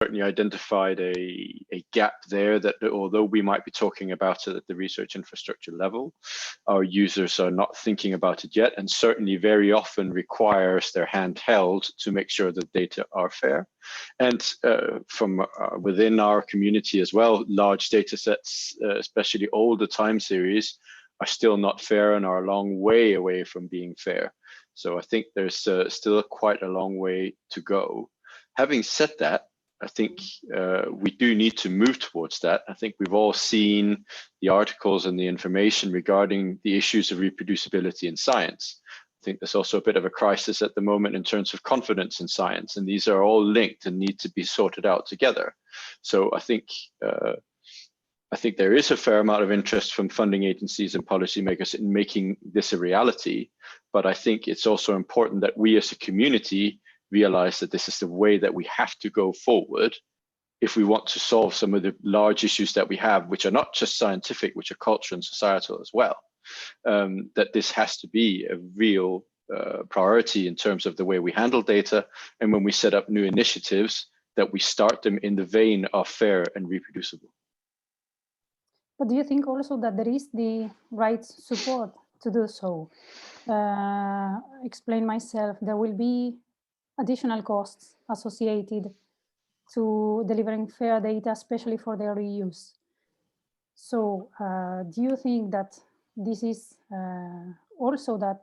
certainly identified a gap there that although we might be talking about it at the research infrastructure level, our users are not thinking about it yet, and certainly very often requires their hand held to make sure that data are fair. And from within our community as well, large data sets, especially older time series, are still not fair and are a long way away from being fair. So I think there's still quite a long way to go. Having said that, I think we do need to move towards that. I think we've all seen the articles and the information regarding the issues of reproducibility in science. I think there's also a bit of a crisis at the moment in terms of confidence in science, and these are all linked and need to be sorted out together. So I think there is a fair amount of interest from funding agencies and policymakers in making this a reality, but I think it's also important that we as a community realize that this is the way that we have to go forward if we want to solve some of the large issues that we have, which are not just scientific, which are cultural and societal as well. That this has to be a real priority in terms of the way we handle data, and when we set up new initiatives, that we start them in the vein of fair and reproducible. But do you think also that there is the right support to do so? Explain myself, there will be additional costs associated to delivering fair data, especially for their reuse. So do you think that this is also that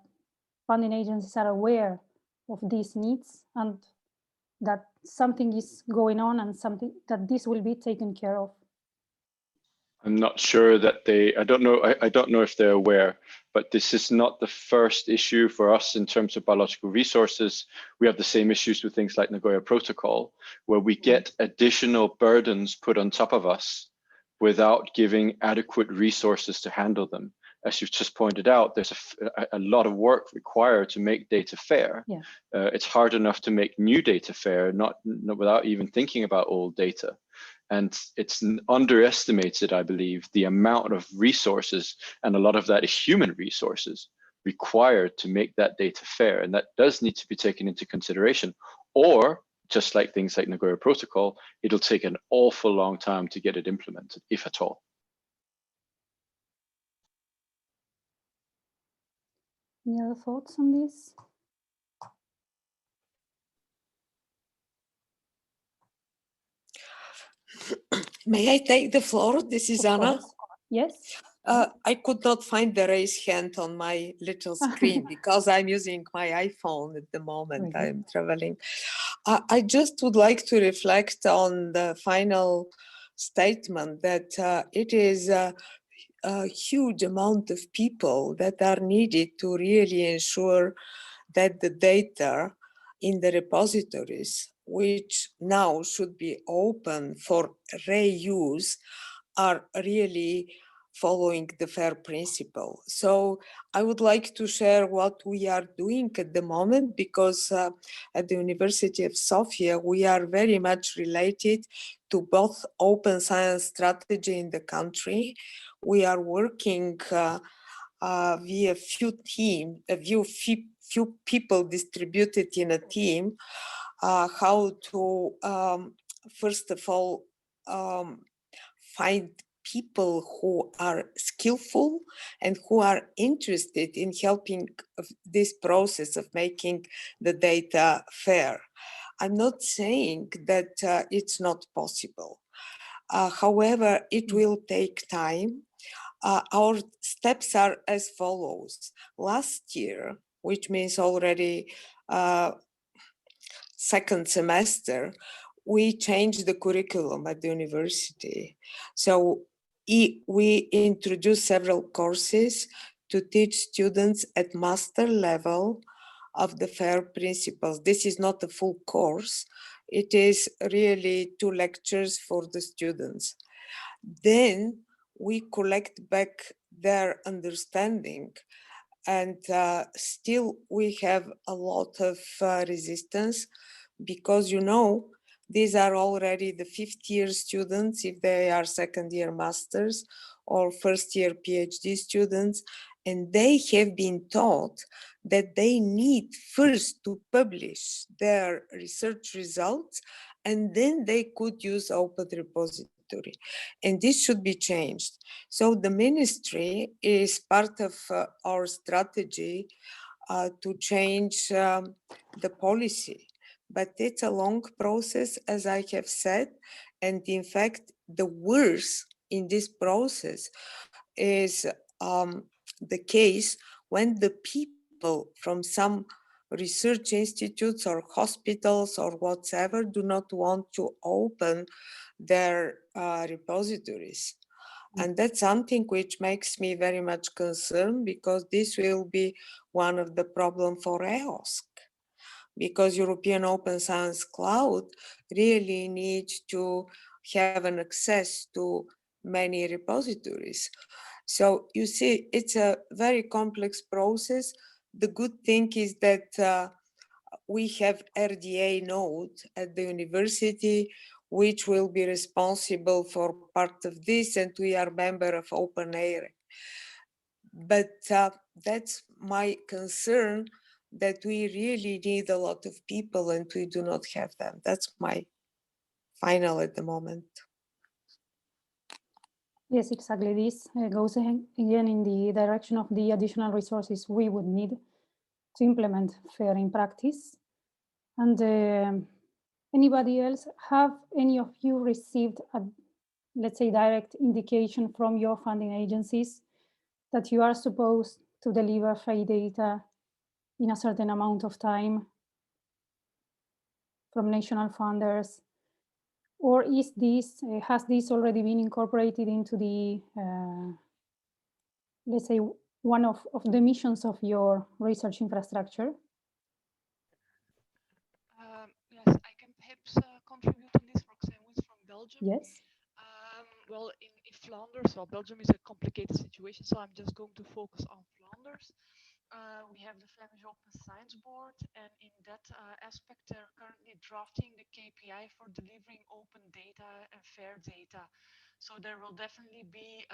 funding agencies are aware of these needs and that something is going on and something that this will be taken care of? I'm not sure that I don't know if they're aware, but this is not the first issue for us in terms of biological resources. We have the same issues with things like Nagoya Protocol, where we get additional burdens put on top of us without giving adequate resources to handle them. As you've just pointed out, there's a lot of work required to make data fair. Yeah. It's hard enough to make new data fair, not without even thinking about old data. And it's underestimated, I believe, the amount of resources, and a lot of that is human resources, required to make that data fair. And that does need to be taken into consideration. Or, just like things like Nagoya Protocol, it'll take an awful long time to get it implemented, if at all. Any other thoughts on this? May I take the floor? This is Anna. Yes. I could not find the raise hand on my little screen because I'm using my iPhone at the moment. I'm traveling. I just would like to reflect on the final statement that it is a huge amount of people that are needed to really ensure that the data in the repositories, which now should be open for reuse, are really following the FAIR principle. So I would like to share what we are doing at the moment, because at the University of Sofia, we are very much related to both open science strategy in the country. We are working via few people distributed in a team, how to, first of all, find people who are skillful and who are interested in helping this process of making the data fair. I'm not saying that it's not possible. However, it will take time. Our steps are as follows. Last year, which means already second semester, we changed the curriculum at the university. So we introduced several courses to teach students at master level of the FAIR principles. This is not a full course. It is really 2 lectures for the students. Then we collect back their understanding, and still we have a lot of resistance, because, you know, these are already the 5th year students, if they are 2nd year masters or 1st year PhD students, and they have been taught that they need first to publish their research results and then they could use open repository. And this should be changed. So the ministry is part of our strategy to change the policy. But it's a long process, as I have said. And in fact, the worst in this process is the case when the people from some research institutes or hospitals or whatever do not want to open their repositories. And that's something which makes me very much concerned, because this will be one of the problems for EOSC, because European Open Science Cloud really needs to have an access to many repositories. So you see, it's a very complex process. The good thing is that we have RDA node at the university, which will be responsible for part of this, and we are member of OpenAIRE. But that's my concern, that we really need a lot of people and we do not have them. That's my final at the moment. Yes, exactly. This goes again in the direction of the additional resources we would need to implement FAIR in practice. And anybody else, have any of you received a, let's say, direct indication from your funding agencies that you are supposed to deliver FAIR data in a certain amount of time from national funders? Or is this, has this already been incorporated into the, let's say, one of the missions of your research infrastructure? Yes, I can perhaps contribute on this. Roxanne was from Belgium. Yes. Well, in Flanders, well, Belgium is a complicated situation, so I'm just going to focus on Flanders. We have the Flemish Open Science Board, and in that aspect, they're currently drafting the KPI for delivering open data and fair data. So there will definitely be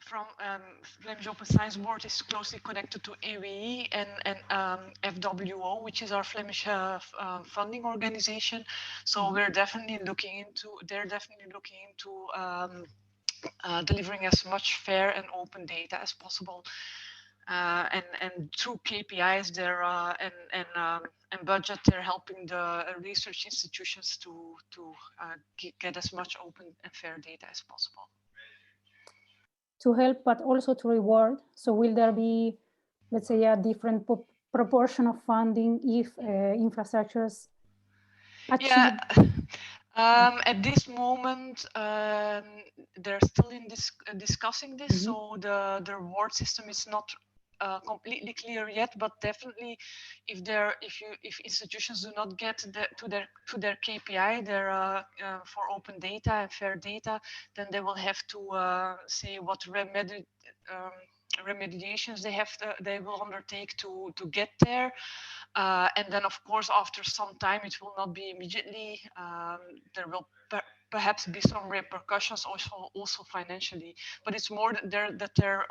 from Flemish Open Science Board is closely connected to AWE and FWO, which is our Flemish funding organization. So we're definitely looking into, they're definitely looking into delivering as much fair and open data as possible. And through KPIs there and budget, they're helping the research institutions to get as much open and fair data as possible. To help, but also to reward. So will there be, let's say, a different proportion of funding if infrastructures achieve? Yeah. At this moment, they're still in discussing this, so the reward system is not completely clear yet, but definitely if institutions do not get to their KPI, for open data and fair data, then they will have to say what remediations they will undertake to get there. And then, of course, after some time, it will not be immediately. There will perhaps be some repercussions also financially, but it's more that they're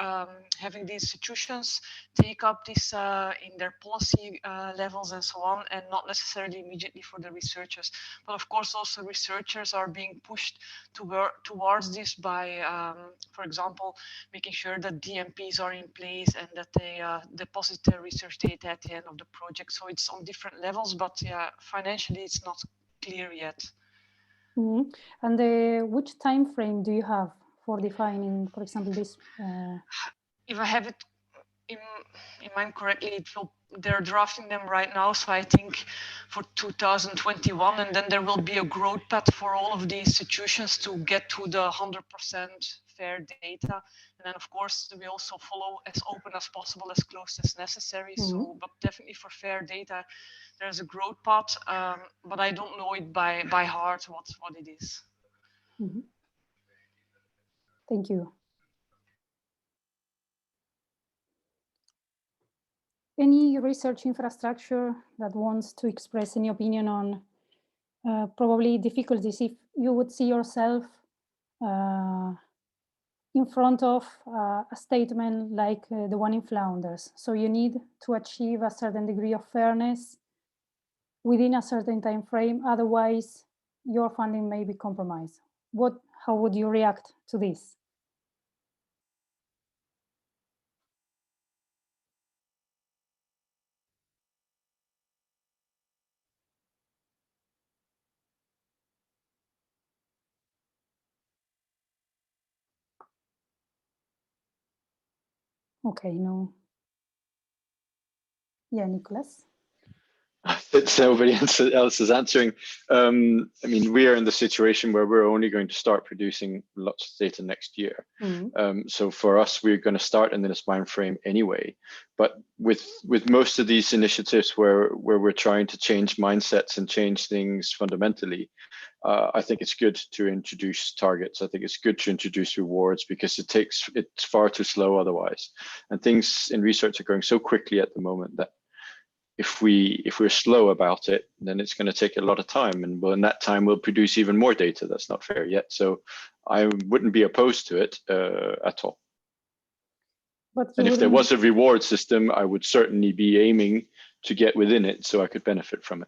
having the institutions take up this in their policy levels and so on, and not necessarily immediately for the researchers. But of course, also researchers are being pushed towards this by, for example, making sure that DMPs are in place and that they deposit their research data at the end of the project. So it's on different levels, but yeah, financially it's not clear yet. And which time frame do you have for defining, for example, this? If I have it in mind correctly, they're drafting them right now, so I think for 2021, and then there will be a growth path for all of the institutions to get to the 100% fair data. And then, of course, we also follow as open as possible, as close as necessary. So, but definitely for fair data, there's a growth path, but I don't know it by heart what it is. Thank you. Any research infrastructure that wants to express any opinion on probably difficulties if you would see yourself in front of a statement like the one in Flanders. So you need to achieve a certain degree of fairness within a certain time frame, otherwise your funding may be compromised. How would you react to this? Okay, no. Yeah, Nicholas. Since nobody else is answering, I mean, we are in the situation where we're only going to start producing lots of data next year. So for us, we're going to start in this time frame anyway. But with most of these initiatives where we're trying to change mindsets and change things fundamentally, I think it's good to introduce targets. I think it's good to introduce rewards because it's far too slow otherwise. And things in research are going so quickly at the moment that if we're slow about it, then it's going to take a lot of time, and in that time we'll produce even more data that's not fair yet. So I wouldn't be opposed to it at all. And if there was a reward system, I would certainly be aiming to get within it so I could benefit from it.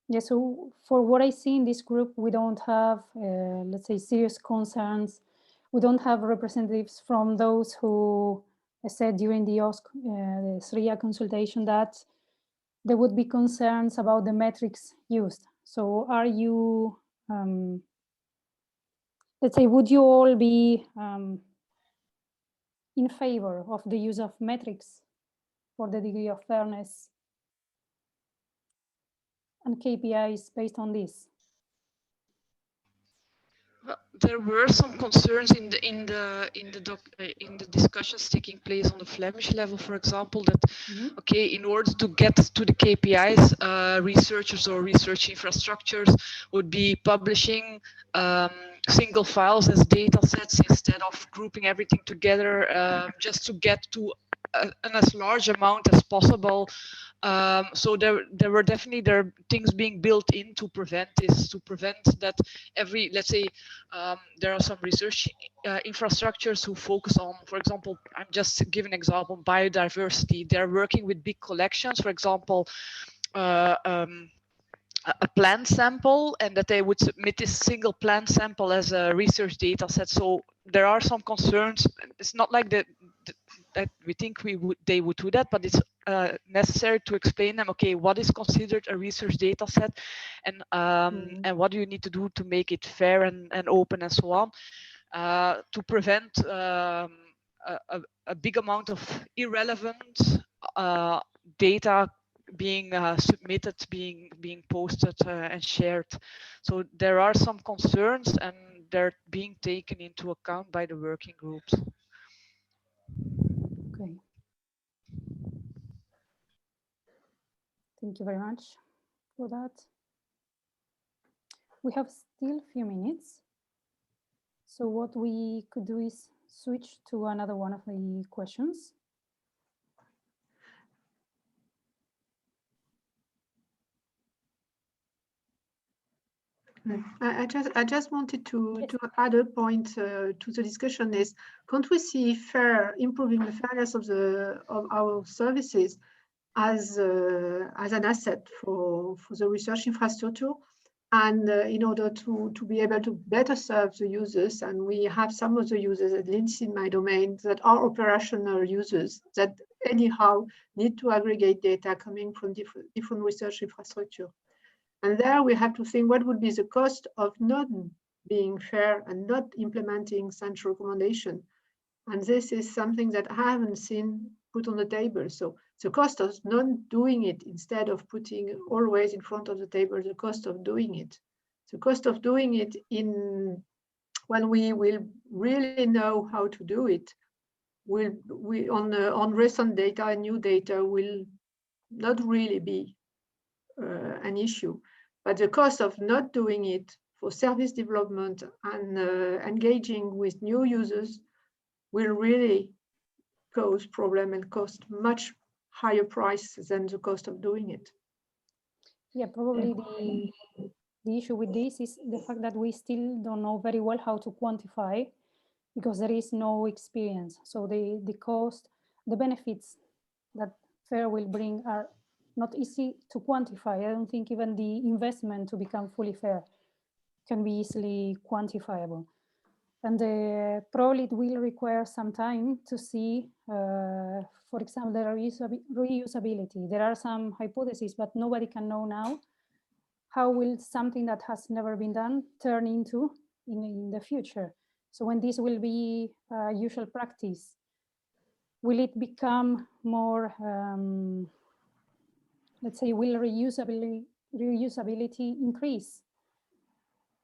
Yeah, so for what I see in this group, we don't have, let's say, serious concerns. We don't have representatives from those who said during the EOSC, the SRIA consultation that there would be concerns about the metrics used. So are you, let's say, would you all be in favor of the use of metrics for the degree of fairness and KPIs based on this? Well, there were some concerns in the discussions taking place on the Flemish level, for example, that okay, in order to get to the KPIs, researchers or research infrastructures would be publishing single files as data sets instead of grouping everything together, just to get to an as large amount as possible. So there were definitely things being built in to prevent this, to prevent that every, let's say, there are some research infrastructures who focus on, for example, I'm just giving an example, biodiversity. They're working with big collections, for example, a plant sample, and that they would submit this single plant sample as a research data set. So there are some concerns. It's not like that we think they would do that, but it's necessary to explain them. Okay, what is considered a research data set, and what do you need to do to make it fair and open and so on, to prevent a big amount of irrelevant data being submitted, being posted and shared. So there are some concerns, and they're being taken into account by the working groups. Okay. Thank you very much for that. We have still a few minutes. So what we could do is switch to another one of the questions. I just wanted to add a point to the discussion is, can't we see improving the fairness of our services as an asset for the research infrastructure, and in order to be able to better serve the users? And we have some of the users, at least in my domain, that are operational users that anyhow need to aggregate data coming from different research infrastructure. And there we have to think what would be the cost of not being fair and not implementing such recommendation. And this is something that I haven't seen put on the table. So the cost of not doing it, instead of putting always in front of the table the cost of doing it. The cost of doing it when we will really know how to do it, on recent data and new data will not really be an issue. But the cost of not doing it for service development and engaging with new users will really cause problem and cost much higher price than the cost of doing it. Yeah, probably the issue with this is the fact that we still don't know very well how to quantify, because there is no experience. So the cost, the benefits that FAIR will bring are not easy to quantify. I don't think even the investment to become fully fair can be easily quantifiable. And probably it will require some time to see, for example, the reusability. There are some hypotheses, but nobody can know now how will something that has never been done turn into in the future. So when this will be usual practice, will it become more, let's say, will reusability increase?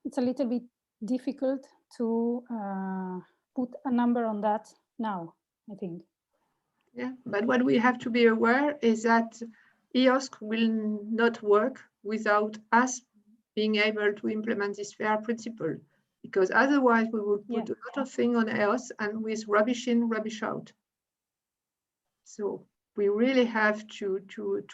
It's a little bit difficult to put a number on that now, I think. Yeah, but what we have to be aware is that EOSC will not work without us being able to implement this fair principle, because otherwise we would put a lot of things on EOS and with rubbish in, rubbish out. So we really have to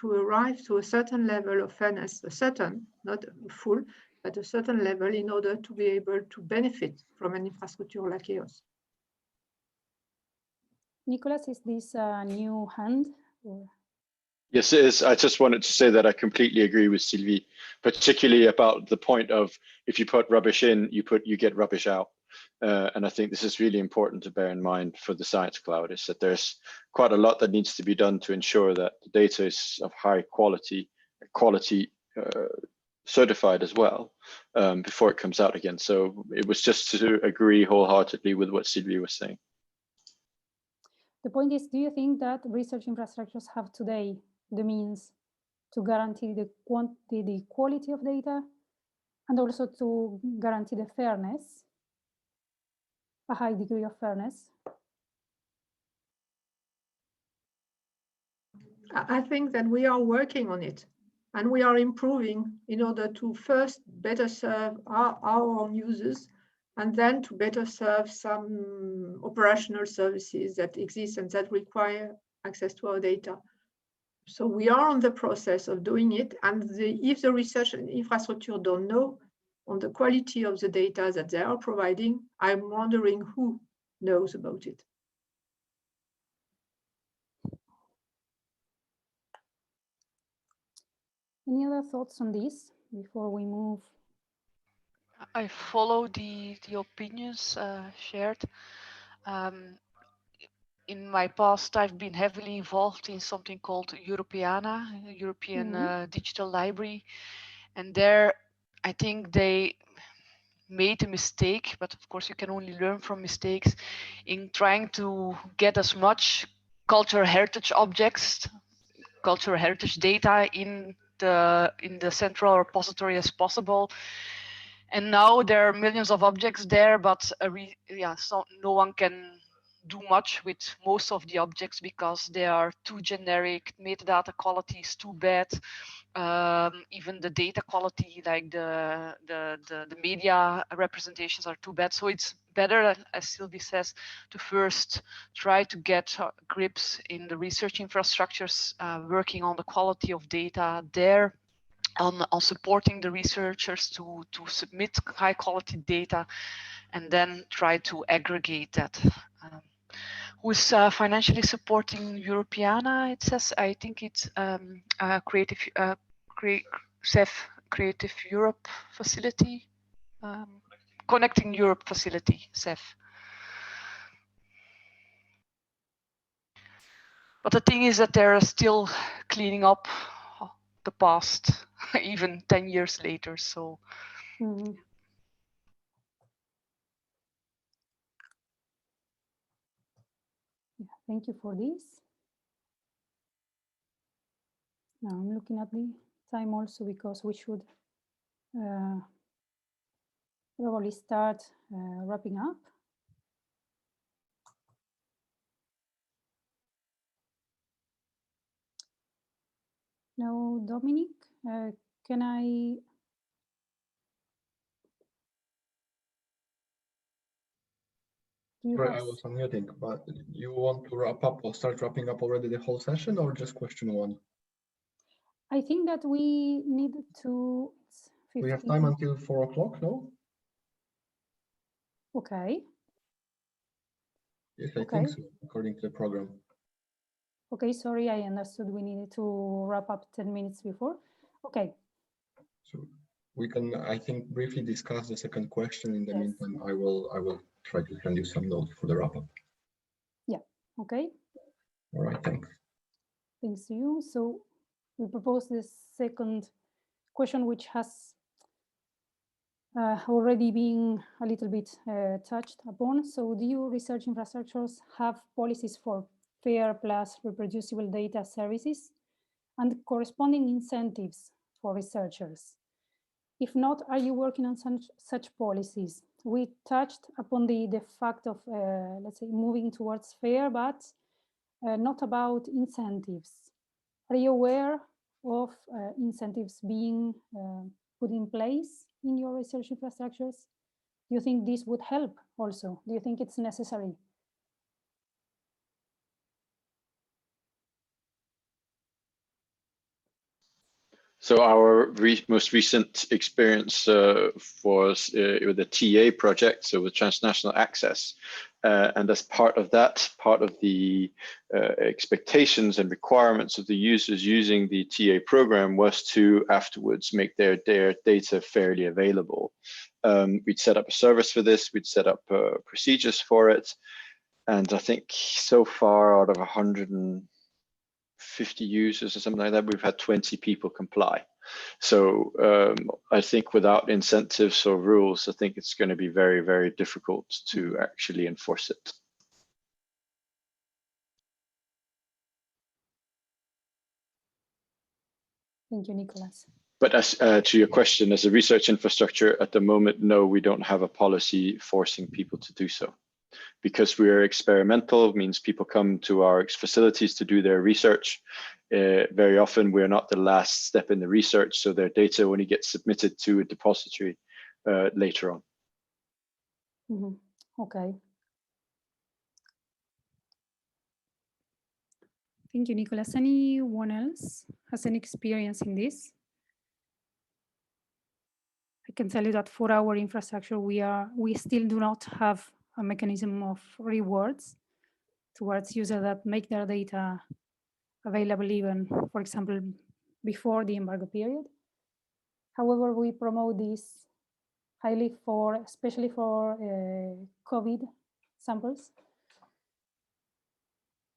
arrive to a certain level of fairness, a certain, not full, but a certain level in order to be able to benefit from an infrastructure like EOS. Nicolas, is this a new hand? Or? Yes, it is. I just wanted to say that I completely agree with Sylvie, particularly about the point of if you put rubbish in, you get rubbish out. And I think this is really important to bear in mind for the Science Cloud, is that there's quite a lot that needs to be done to ensure that the data is of high quality certified as well before it comes out again. So it was just to agree wholeheartedly with what Sylvie was saying. The point is, do you think that research infrastructures have today the means to guarantee the quality of data and also to guarantee the fairness, a high degree of fairness? I think that we are working on it and we are improving in order to first better serve our users and then to better serve some operational services that exist and that require access to our data. So we are on the process of doing it, and if the research and infrastructure don't know on the quality of the data that they are providing, I'm wondering who knows about it. Any other thoughts on this before we move? I follow the opinions shared. In my past, I've been heavily involved in something called Europeana, European Digital Library. And there, I think they made a mistake, but of course you can only learn from mistakes, in trying to get as much cultural heritage objects, cultural heritage data in the central repository as possible. And now there are millions of objects there, but so no one can do much with most of the objects because they are too generic. Metadata quality is too bad. Even the data quality, like the media representations, are too bad. So it's better, as Sylvie says, to first try to get grips in the research infrastructures, working on the quality of data there, on supporting the researchers to submit high quality data, and then try to aggregate that. Who's financially supporting Europeana? It says, I think it's CEF Creative Europe facility, Connecting Europe facility, CEF. But the thing is that they're still cleaning up the past, even 10 years later. So. Mm-hmm. Yeah, thank you for this. Now I'm looking at the time also because we should probably start wrapping up. Now, Dominic, can I? Sorry, I was unmuting, but you want to wrap up or start wrapping up already the whole session, or just question one? I think that we need to. We have time until 4 o'clock, no? Okay. Yes, I think so, according to the program. Okay, sorry, I understood we needed to wrap up 10 minutes before. Okay. So we can, I think, briefly discuss the second question. In the Yes. meantime, I will try to send you some notes for the wrap up. Yeah, okay. All right, thanks. Thanks to you. So we propose this second question, which has already been a little bit touched upon. So do your research infrastructures have policies for fair plus reproducible data services and corresponding incentives for researchers? If not, are you working on such policies? We touched upon the fact of, let's say, moving towards fair, but not about incentives. Are you aware of incentives being put in place in your research infrastructures? Do you think this would help also? Do you think it's necessary? So our most recent experience was with the TA project, so with transnational access. And as part of that, part of the expectations and requirements of the users using the TA program was to afterwards make their data fairly available. We'd set up a service for this, we'd set up procedures for it. And I think so far out of 150 users or something like that, we've had 20 people comply. So I think without incentives or rules, I think it's going to be very, very difficult to actually enforce it. Thank you, Nicholas. But as to your question, as a research infrastructure at the moment, no, we don't have a policy forcing people to do so. Because we're experimental, means people come to our facilities to do their research. Very often we're not the last step in the research, so their data only gets submitted to a depository later on. Mm-hmm. Okay. Thank you, Nicholas. Anyone else has any experience in this? I can tell you that for our infrastructure, we still do not have a mechanism of rewards towards users that make their data available even, for example, before the embargo period. However, we promote this highly especially for COVID samples.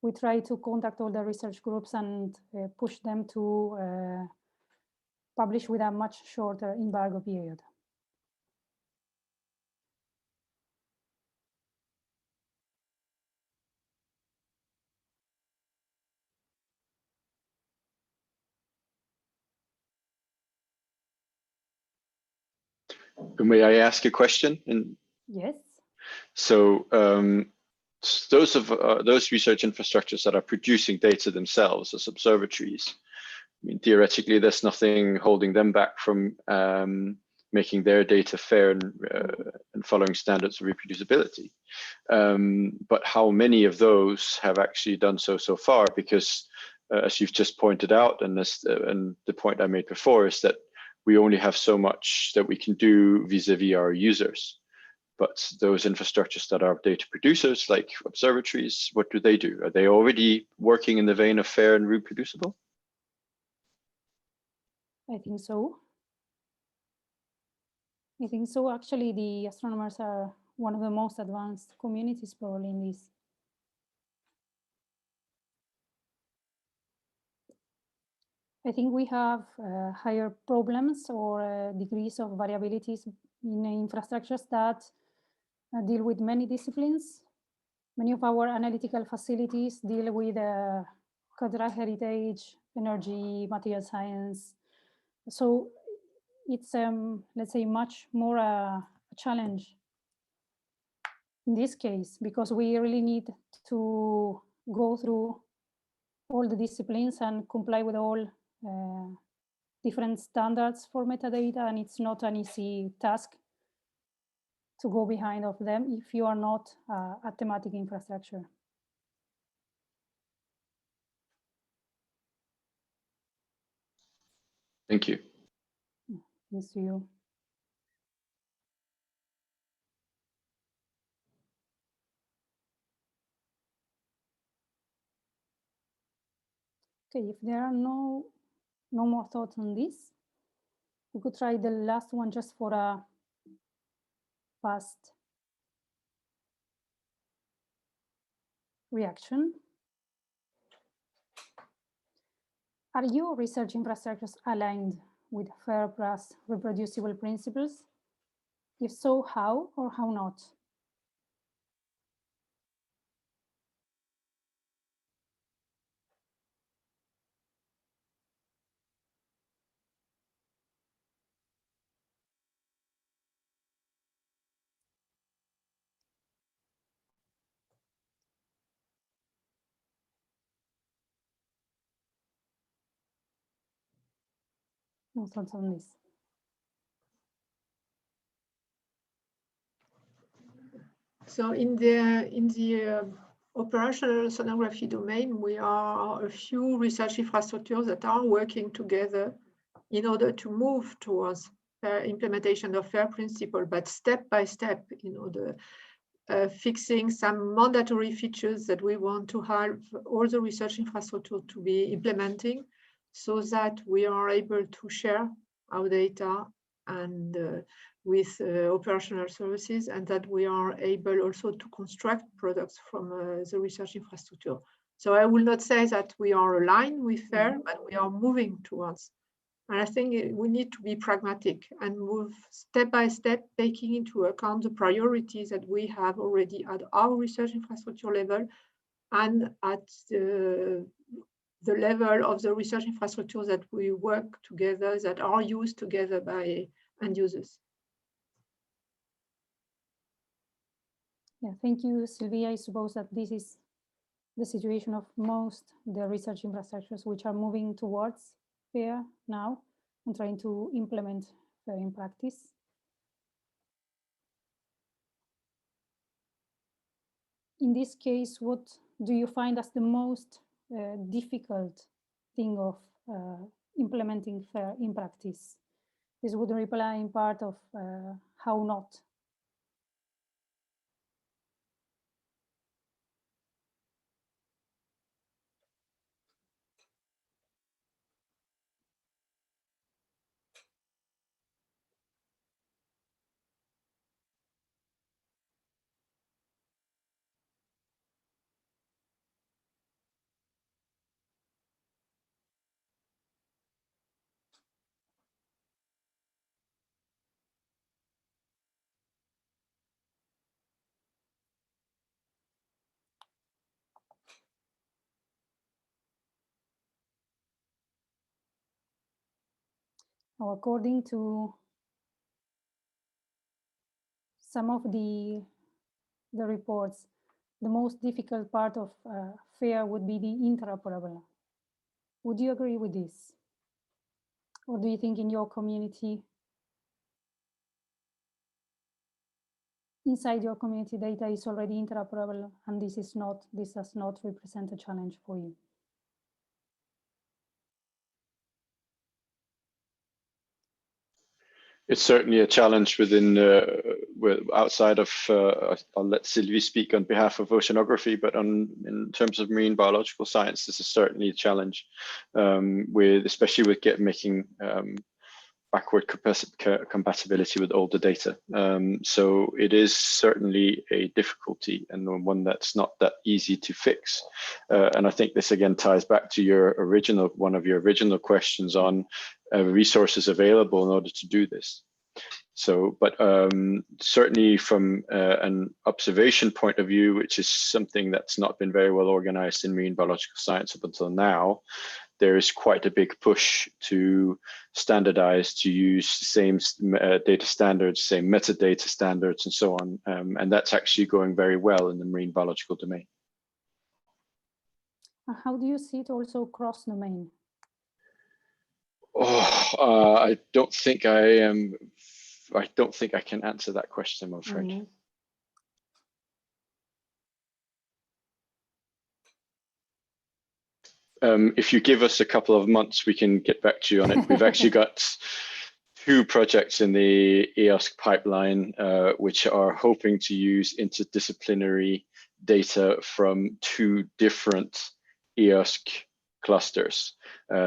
We try to contact all the research groups and push them to publish with a much shorter embargo period. May I ask a question? Yes. So those research infrastructures that are producing data themselves as observatories, I mean, theoretically, there's nothing holding them back from making their data fair and following standards of reproducibility. But how many of those have actually done so far? Because as you've just pointed out, and the point I made before is that we only have so much that we can do vis-a-vis our users. But those infrastructures that are data producers, like observatories, what do? Are they already working in the vein of fair and reproducible? I think so. I think so. Actually, the astronomers are one of the most advanced communities probably in this. I think we have higher problems or degrees of variabilities in infrastructures that deal with many disciplines. Many of our analytical facilities deal with cultural heritage, energy, material science. So it's, let's say, much more a challenge in this case, because we really need to go through all the disciplines and comply with all different standards for metadata, and it's not an easy task to go behind of them if you are not a thematic infrastructure. Thank you. Thanks to you. Okay, if there are no more thoughts on this, we could try the last one just for a fast reaction. Are your research infrastructures aligned with FAIR plus reproducible principles? If so, how or how not? No thoughts on this. So in the operational sonography domain, we are a few research infrastructures that are working together in order to move towards implementation of FAIR principle, but step by step, in order fixing some mandatory features that we want to have all the research infrastructure to be implementing, so that we are able to share our data and with operational services, and that we are able also to construct products from the research infrastructure. So I will not say that we are aligned with FAIR, but we are moving towards. And I think we need to be pragmatic and move step by step, taking into account the priorities that we have already at our research infrastructure level and at the level of the research infrastructure that we work together, that are used together by end users. Yeah, thank you, Sylvia. I suppose that this is the situation of most the research infrastructures which are moving towards FAIR now and trying to implement FAIR in practice. In this case, what do you find as the most difficult thing of implementing FAIR in practice? This would reply in part of how not. Now, according to some of the reports, the most difficult part of FAIR would be the interoperable. Would you agree with this? Or do you think in your community, inside your community, data is already interoperable and this does not represent a challenge for you? It's certainly a challenge within outside of. I'll let Sylvie speak on behalf of oceanography, but in terms of marine biological science, this is certainly a challenge, especially with making backward compatibility with older data. So it is certainly a difficulty and one that's not that easy to fix. And I think this again ties back to one of your original questions on resources available in order to do this. So, but certainly from an observation point of view, which is something that's not been very well organized in marine biological science up until now, there is quite a big push to standardize, to use the same data standards, same metadata standards, and so on. And that's actually going very well in the marine biological domain. How do you see it also cross-domain? Oh, I don't think I can answer that question, I'm afraid. Mm-hmm. If you give us a couple of months, we can get back to you on it. We've actually got 2 projects in the EOSC pipeline, which are hoping to use interdisciplinary data from 2 different EOSC clusters,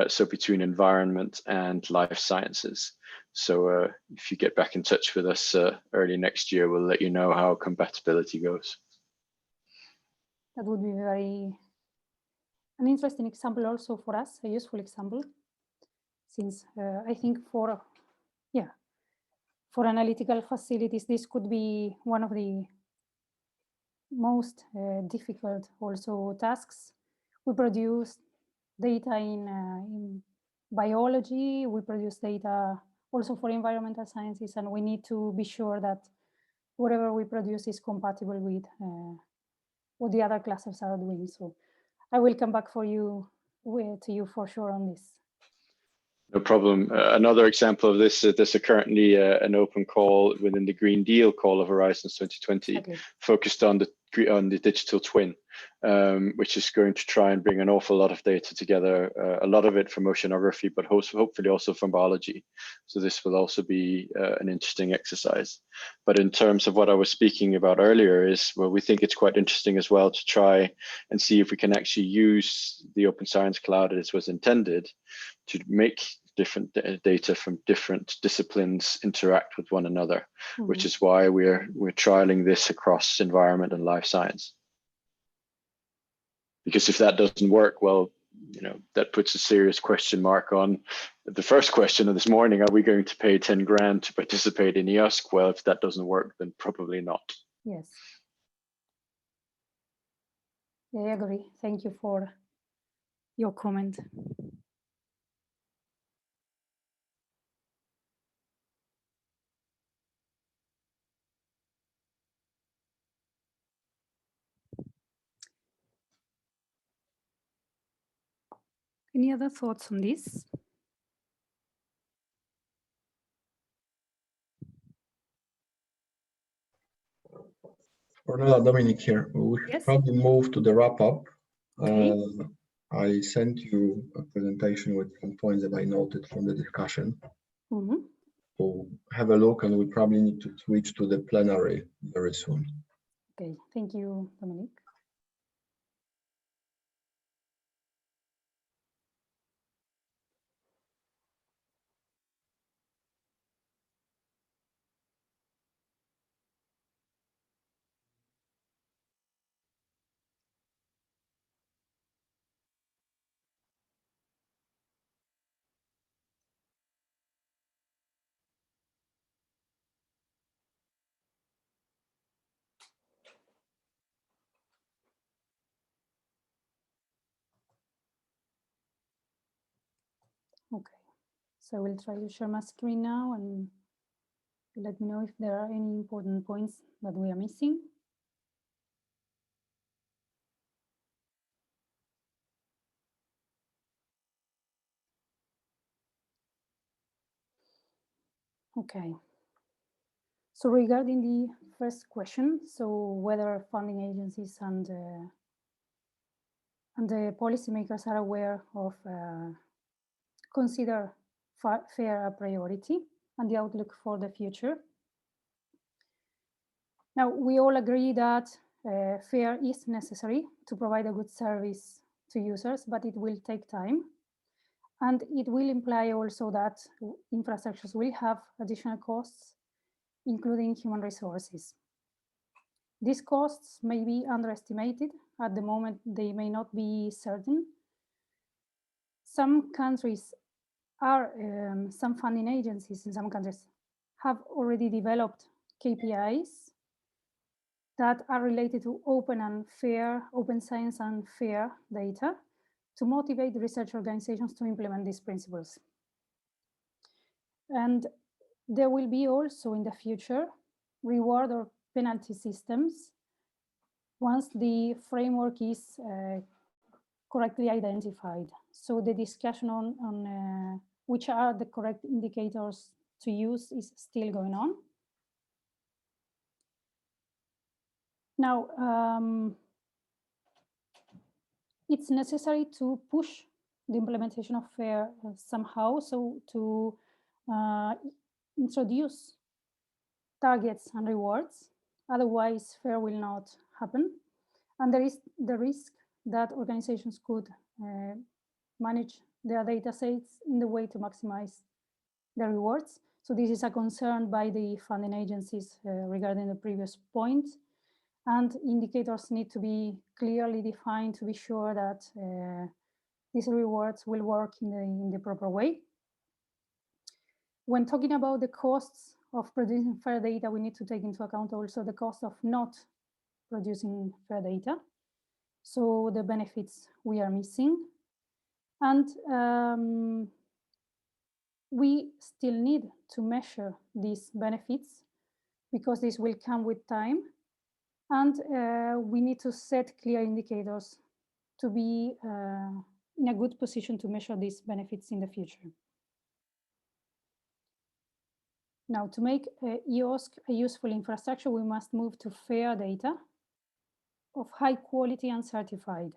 so between environment and life sciences. So if you get back in touch with us early next year, we'll let you know how compatibility goes. That would be an interesting example also for us, a useful example, since I think for analytical facilities, this could be one of the most difficult also tasks. We produce data in biology, we produce data also for environmental sciences, and we need to be sure that whatever we produce is compatible with what the other classes are doing. So I will come back to you for sure on this. No problem. Another example of this, there's currently an open call within the Green Deal call of Horizons 2020, exactly, focused on the digital twin, which is going to try and bring an awful lot of data together, a lot of it from oceanography, but hopefully also from biology. So this will also be an interesting exercise. But in terms of what I was speaking about earlier is, well, we think it's quite interesting as well to try and see if we can actually use the Open Science Cloud as was intended to make different data from different disciplines interact with one another, which is why we're trialing this across environment and life science. Because if that doesn't work, well, you know, that puts a serious question mark on the first question of this morning: are we going to pay 10 grand to participate in EOSC? Well, if that doesn't work, then probably not. Yes. Yeah, I agree. Thank you for your comment. Any other thoughts on this? For now, Dominic here. We should probably move to the wrap-up. Okay. I sent you a presentation with some points that I noted from the discussion. So have a look, and we probably need to switch to the plenary very soon. Okay, thank you, Dominic. Okay, so I will try to share my screen now and let me know if there are any important points that we are missing. Okay, so regarding the first question, so whether funding agencies and the policymakers are aware of consider fair a priority and the outlook for the future. Now, we all agree that fair is necessary to provide a good service to users, but it will take time. And it will imply also that infrastructures will have additional costs, including human resources. These costs may be underestimated. At the moment, they may not be certain. Some countries are, some funding agencies in some countries have already developed KPIs that are related to open science and fair data to motivate research organizations to implement these principles. And there will be also in the future reward or penalty systems once the framework is correctly identified. So the discussion on which are the correct indicators to use is still going on. Now, it's necessary to push the implementation of FAIR somehow, so to introduce targets and rewards. Otherwise, FAIR will not happen. And there is the risk that organizations could manage their data sets in the way to maximize the rewards. So this is a concern by the funding agencies regarding the previous point. And indicators need to be clearly defined to be sure that these rewards will work in the proper way. When talking about the costs of producing fair data, we need to take into account also the cost of not producing fair data. So the benefits we are missing. And we still need to measure these benefits because this will come with time. And we need to set clear indicators to be in a good position to measure these benefits in the future. Now, to make EOSC a useful infrastructure, we must move to fair data of high quality and certified.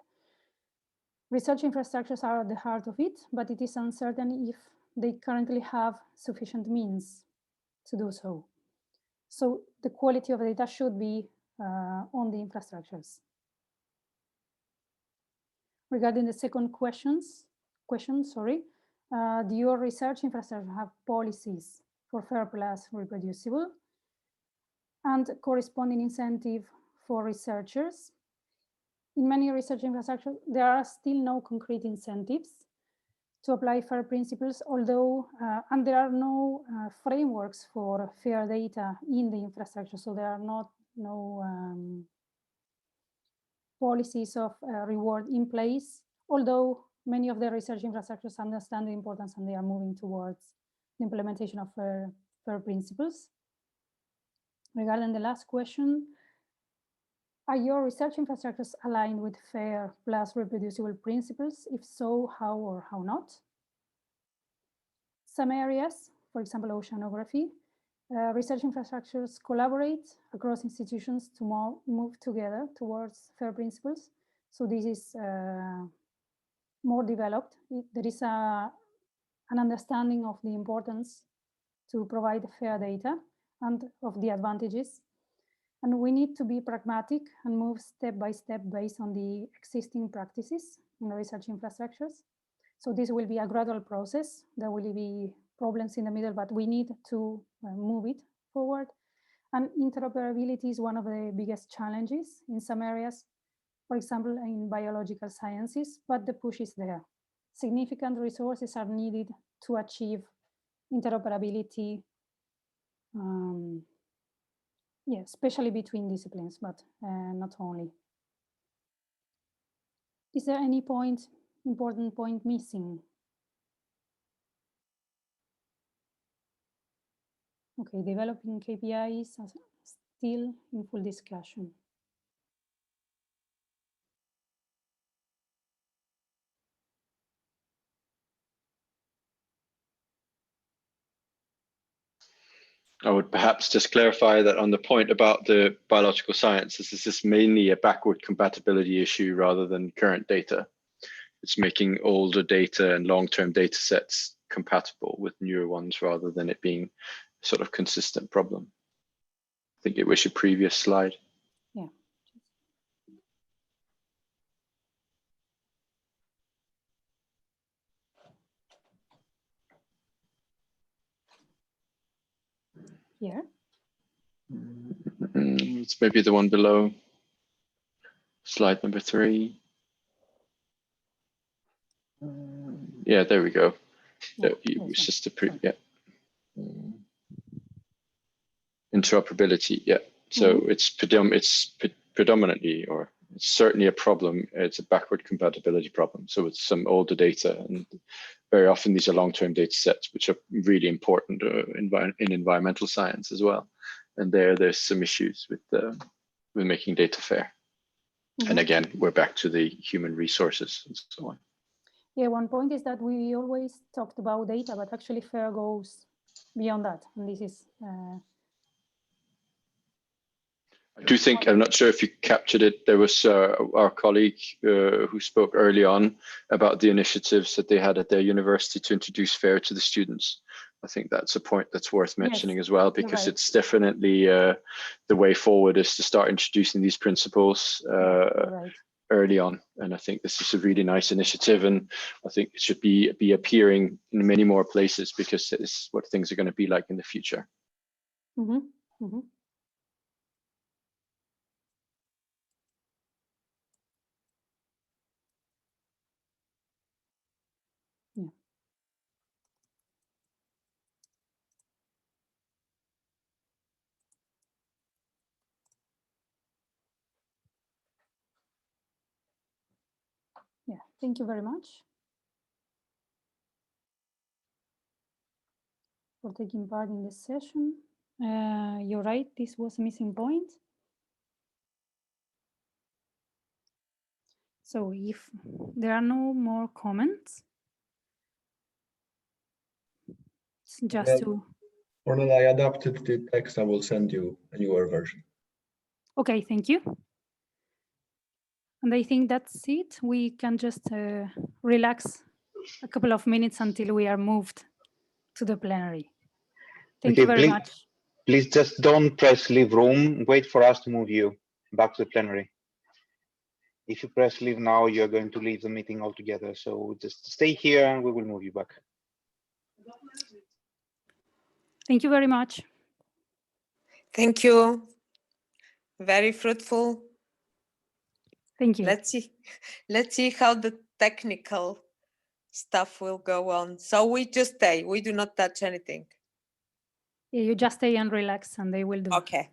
Research infrastructures are at the heart of it, but it is uncertain if they currently have sufficient means to do so. So the quality of data should be on the infrastructures. Regarding the second question, do your research infrastructure have policies for fair plus reproducible and corresponding incentive for researchers? In many research infrastructures, there are still no concrete incentives to apply fair principles, although, and there are no frameworks for fair data in the infrastructure, so there are no policies of reward in place, although many of the research infrastructures understand the importance and they are moving towards the implementation of fair principles. Regarding the last question, are your research infrastructures aligned with fair plus reproducible principles? If so, how or how not? Some areas, for example, oceanography, research infrastructures collaborate across institutions to move together towards fair principles. So this is more developed. There is an understanding of the importance to provide fair data and of the advantages. And we need to be pragmatic and move step by step based on the existing practices in the research infrastructures. So this will be a gradual process. There will be problems in the middle, but we need to move it forward. And interoperability is one of the biggest challenges in some areas, for example, in biological sciences, but the push is there. Significant resources are needed to achieve interoperability, yeah, especially between disciplines, but not only. Is there any important point missing? Okay, developing KPIs are still in full discussion. I would perhaps just clarify that on the point about the biological sciences, this is mainly a backward compatibility issue rather than current data. It's making older data and long-term data sets compatible with newer ones rather than it being a sort of consistent problem. I think it was your previous slide. Yeah. Here. It's maybe the one below. Slide number 3. Yeah, there we go. Yeah, it's just a interoperability. Yeah. So it's predominantly, or it's certainly a problem. It's a backward compatibility problem. So it's some older data, and very often these are long-term data sets, which are really important in environmental science as well. And there's some issues with making data fair. And again, we're back to the human resources and so on. Yeah, one point is that we always talked about data, but actually FAIR goes beyond that. And this is... I do think, I'm not sure if you captured it, there was our colleague who spoke early on about the initiatives that they had at their university to introduce FAIR to the students. I think that's a point that's worth mentioning as well, because it's definitely the way forward is to start introducing these principles early on. And I think this is a really nice initiative, and I think it should be appearing in many more places, because it's what things are going to be like in the future. Mm-hmm. Mm-hmm. Yeah. Yeah, thank you very much for taking part in this session. You're right, this was a missing point. So if there are no more comments, just to... Ornella, I adapted the text. I will send you a newer version. Okay, thank you. And I think that's it. We can just relax a couple of minutes until we are moved to the plenary. Thank you very much. Please just don't press leave room. Wait for us to move you back to the plenary. If you press leave now, you're going to leave the meeting altogether. So just stay here and we will move you back. Thank you very much. Thank you. Very fruitful. Thank you. Let's see how the technical stuff will go on. So we just stay. We do not touch anything. Yeah, you just stay and relax, and they will do. Okay.